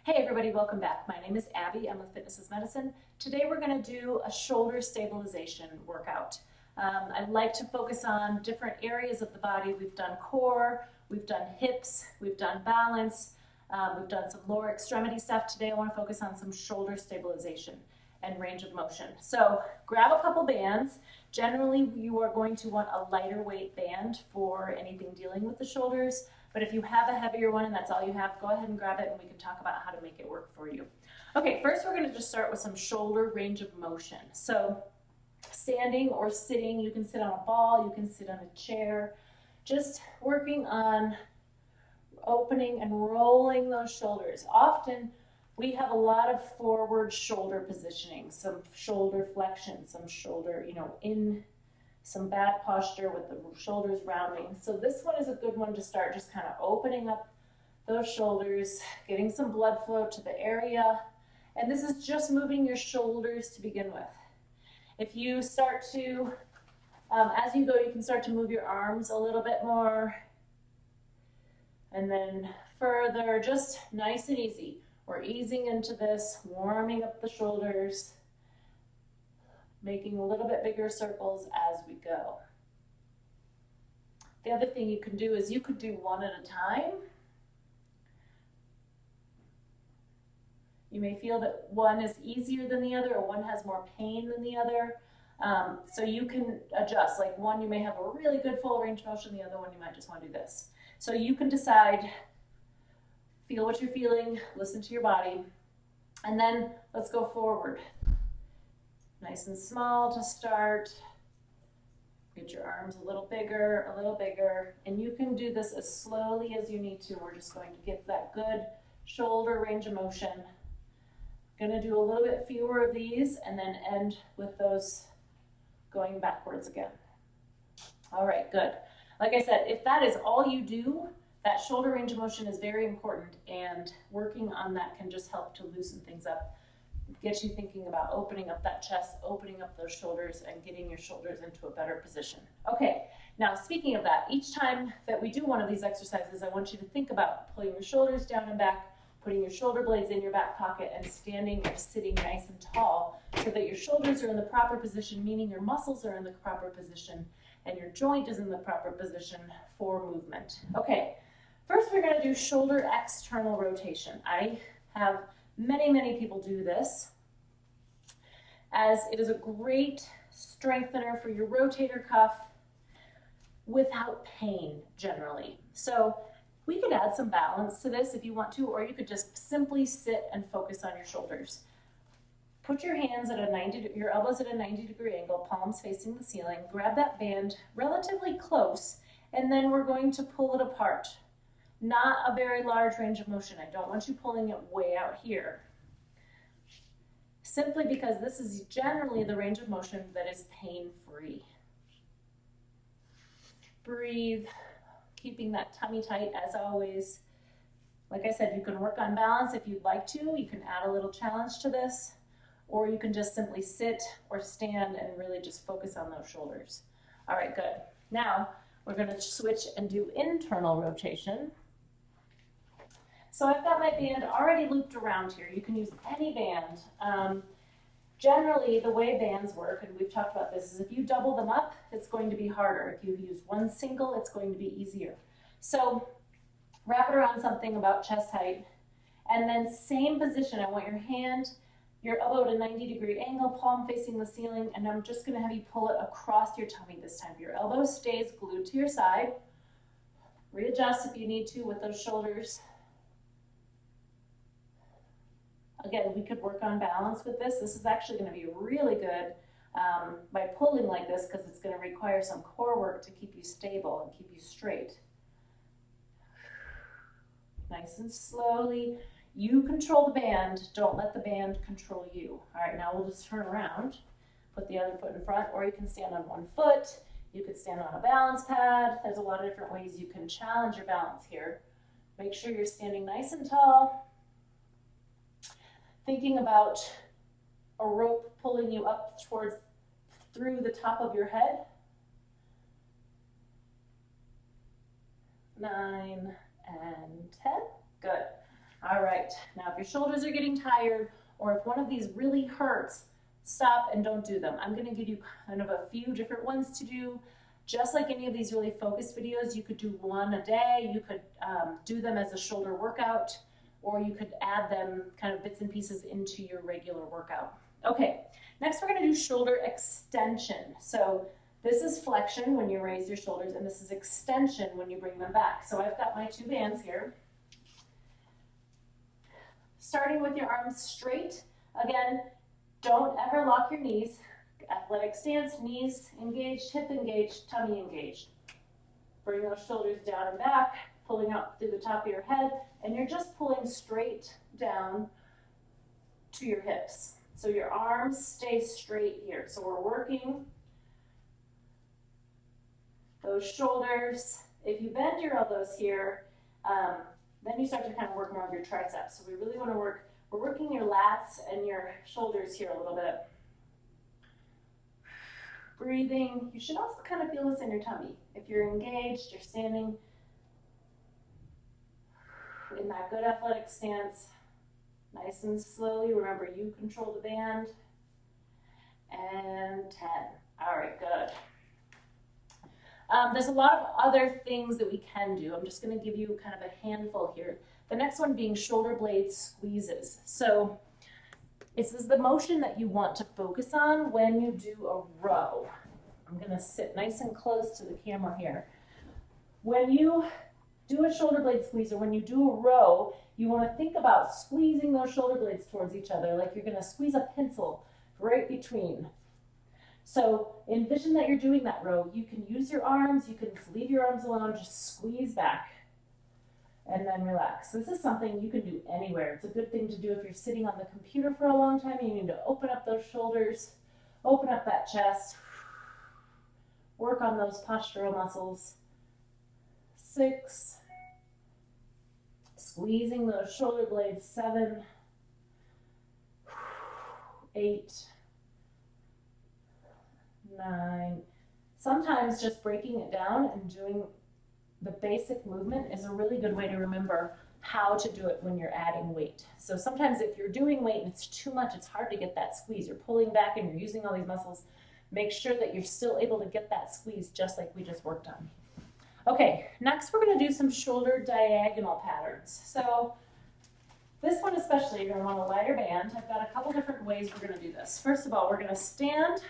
Hey everybody, welcome back. My name is Abby. I'm with Fitness is Medicine. Today we're going to do a shoulder stabilization workout. I like to focus on different areas of the body. We've done core, we've done hips, we've done balance, we've done some lower extremity stuff. Today I want to focus on some shoulder stabilization and range of motion. So grab a couple bands. Generally you are going to want a lighter weight band for anything dealing with the shoulders. But if you have a heavier one and that's all you have, go ahead and grab it and we can talk about how to make it work for you. Okay, first we're going to just start with some shoulder range of motion. So standing or sitting, you can sit on a ball, you can sit on a chair, just working on opening and rolling those shoulders. Often we have a lot of forward shoulder positioning, some shoulder flexion, some shoulder, in some bad posture with the shoulders rounding. So this one is a good one to start, just kind of opening up those shoulders, getting some blood flow to the area. And this is just moving your shoulders to begin with. If you start to, as you go, you can start to move your arms a little bit more. And then further, just nice and easy. We're easing into this, warming up the shoulders, making a little bit bigger circles as we go. The other thing you can do is you could do one at a time. You may feel that one is easier than the other or one has more pain than the other. So you can adjust. Like one, you may have a really good full range of motion. The other one, you might just want to do this. So you can decide, feel what you're feeling, listen to your body, and then let's go forward. Nice and small to start. Get your arms a little bigger, and you can do this as slowly as you need to. We're just going to get that good shoulder range of motion. Going to do a little bit fewer of these and then end with those going backwards again. All right, good. Like I said, if that is all you do, that shoulder range of motion is very important, and working on that can just help to loosen things up. Get you thinking about opening up that chest, opening up those shoulders, and getting your shoulders into a better position. Okay, now speaking of that, each time that we do one of these exercises, I want you to think about pulling your shoulders down and back, putting your shoulder blades in your back pocket, and standing or sitting nice and tall so that your shoulders are in the proper position, meaning your muscles are in the proper position, and your joint is in the proper position for movement. Okay, first we're going to do shoulder external rotation. I have many people do this, as it is a great strengthener for your rotator cuff without pain generally. So we could add some balance to this if you want to, or you could just simply sit and focus on your shoulders. Put your hands at your elbows at a 90-degree angle, palms facing the ceiling. Grab that band relatively close, and then we're going to pull it apart. Not a very large range of motion. I don't want you pulling it way out here. Simply because this is generally the range of motion that is pain-free. Breathe, keeping that tummy tight as always. Like I said, you can work on balance if you'd like to. You can add a little challenge to this, or you can just simply sit or stand and really just focus on those shoulders. All right, good. Now we're going to switch and do internal rotation. So I've got my band already looped around here. You can use any band. Generally, the way bands work, and we've talked about this, is if you double them up, it's going to be harder. If you use one single, it's going to be easier. So wrap it around something about chest height, and then same position. I want your elbow at a 90-degree angle, palm facing the ceiling, and I'm just going to have you pull it across your tummy this time. Your elbow stays glued to your side. Readjust if you need to with those shoulders. Again, we could work on balance with this. This is actually going to be really good by pulling like this, because it's going to require some core work to keep you stable and keep you straight. Nice and slowly. You control the band. Don't let the band control you. All right, now we'll just turn around. Put the other foot in front, or you can stand on one foot. You could stand on a balance pad. There's a lot of different ways you can challenge your balance here. Make sure you're standing nice and tall. Thinking about a rope pulling you up through the top of your head. 9 and 10. Good. All right, now if your shoulders are getting tired or if one of these really hurts, stop and don't do them. I'm gonna give you kind of a few different ones to do. Just like any of these really focused videos, you could do one a day, you could do them as a shoulder workout, or you could add them kind of bits and pieces into your regular workout. Okay, next we're gonna do shoulder extension. So this is flexion when you raise your shoulders, and this is extension when you bring them back. So I've got my 2 bands here. Starting with your arms straight. Again, don't ever lock your knees. Athletic stance, knees engaged, hip engaged, tummy engaged. Bring those shoulders down and back, pulling up through the top of your head, and you're just pulling straight down to your hips. So your arms stay straight here. So we're working those shoulders. If you bend your elbows here, then you start to kind of work more of your triceps. So we really want to work, we're working your lats and your shoulders here a little bit. Breathing. You should also kind of feel this in your tummy. If you're engaged, you're standing in that good athletic stance, nice and slowly. Remember, you control the band. And 10. All right, good. There's a lot of other things that we can do. I'm just going to give you kind of a handful here. The next one being shoulder blade squeezes. So this is the motion that you want to focus on when you do a row. I'm going to sit nice and close to the camera here. When you do a shoulder blade squeeze, or when you do a row, you want to think about squeezing those shoulder blades towards each other, like you're going to squeeze a pencil right between. So envision that you're doing that row. You can use your arms, you can leave your arms alone, just squeeze back and then relax. This is something you can do anywhere. It's a good thing to do if you're sitting on the computer for a long time and you need to open up those shoulders, open up that chest, work on those postural muscles. 6, squeezing those shoulder blades. 7, 8, 9. Sometimes just breaking it down and doing the basic movement is a really good way to remember how to do it when you're adding weight. So sometimes if you're doing weight and it's too much, it's hard to get that squeeze. You're pulling back and you're using all these muscles. Make sure that you're still able to get that squeeze just like we just worked on. Okay, next we're going to do some shoulder diagonal patterns. So this one especially, you're going to want a lighter band. I've got a couple different ways we're going to do this. First of all, we're going to stand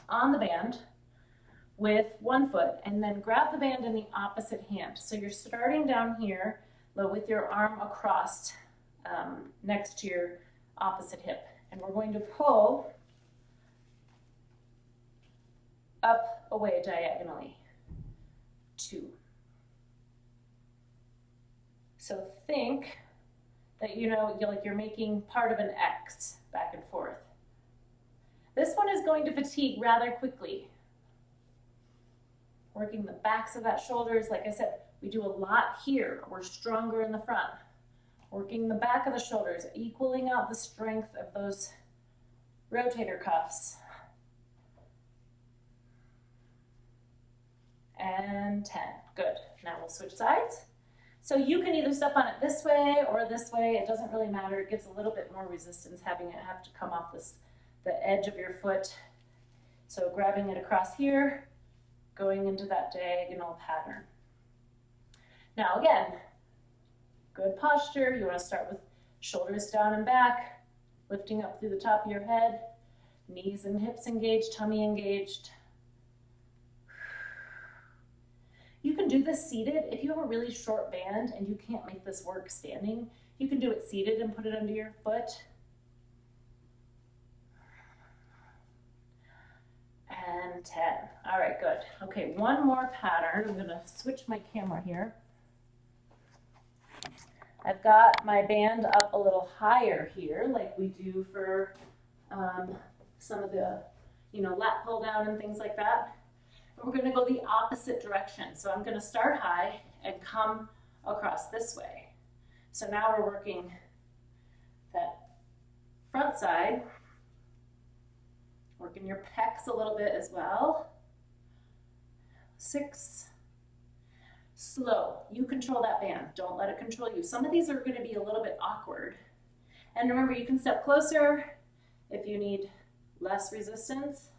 on the band with one foot and then grab the band in the opposite hand. So you're starting down here with your arm across next to your opposite hip. And we're going to pull up, away diagonally. 2. So think that you're making part of an X back and forth. This one is going to fatigue rather quickly. Working the backs of that shoulders. Like I said, we do a lot here. We're stronger in the front. Working the back of the shoulders, equaling out the strength of those rotator cuffs. And 10. Good. Now we'll switch sides. So you can either step on it this way or this way. It doesn't really matter. It gives a little bit more resistance having it have to come off the edge of your foot. So grabbing it across here, going into that diagonal pattern. Now again, good posture. You want to start with shoulders down and back, lifting up through the top of your head, knees and hips engaged, tummy engaged. You can do this seated. If you have a really short band and you can't make this work standing, you can do it seated and put it under your foot. And 10. All right, good. Okay, one more pattern. I'm going to switch my camera here. I've got my band up a little higher here, like we do for some of the, lat pull down and things like that. And we're going to go the opposite direction. So I'm going to start high and come across this way. So now we're working that front side. Working your pecs a little bit as well. 6, slow. You control that band. Don't let it control you. Some of these are going to be a little bit awkward. And remember, you can step closer if you need less resistance.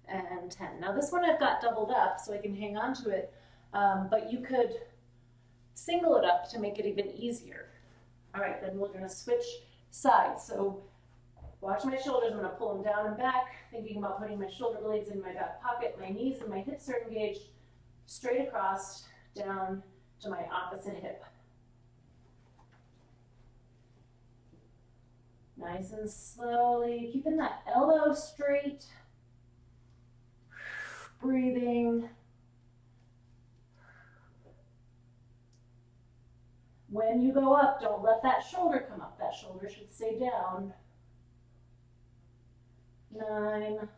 And 10. Now this one I've got doubled up so I can hang on to it, but you could single it up to make it even easier. All right, then we're going to switch sides. So watch my shoulders. I'm going to pull them down and back, thinking about putting my shoulder blades in my back pocket. My knees and my hips are engaged, straight across, down to my opposite hip. Nice and slowly, keeping that elbow straight. Breathing. When you go up, don't let that shoulder come up. That shoulder should stay down. 9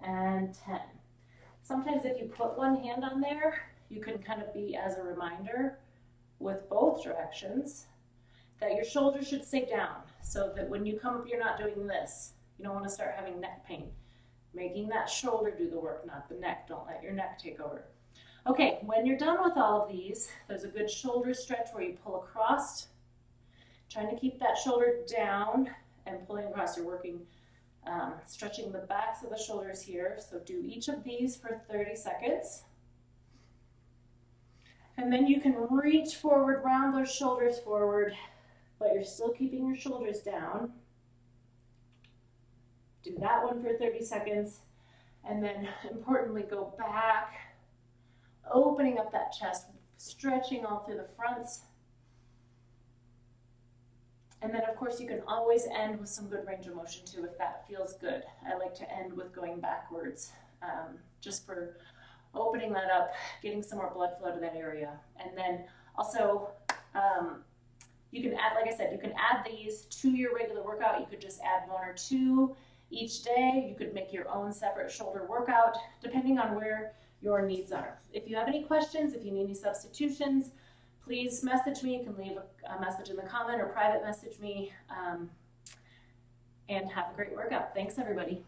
and 10. Sometimes if you put one hand on there, you can kind of be as a reminder with both directions that your shoulder should stay down so that when you come up, you're not doing this. You don't want to start having neck pain. Making that shoulder do the work, not the neck. Don't let your neck take over. Okay, when you're done with all of these, there's a good shoulder stretch where you pull across, trying to keep that shoulder down and pulling across. You're working, stretching the backs of the shoulders here. So do each of these for 30 seconds. And then you can reach forward, round those shoulders forward, but you're still keeping your shoulders down. Do that one for 30 seconds, and then importantly, go back, opening up that chest, stretching all through the fronts. And then of course you can always end with some good range of motion too if that feels good. I like to end with going backwards, just for opening that up, getting some more blood flow to that area. And then also, you can add, like I said, you can add these to your regular workout. You could just add 1 or 2 each day. You could make your own separate shoulder workout, depending on where your needs are. If you have any questions, if you need any substitutions, please message me. You can leave a message in the comment or private message me, and have a great workout. Thanks, everybody.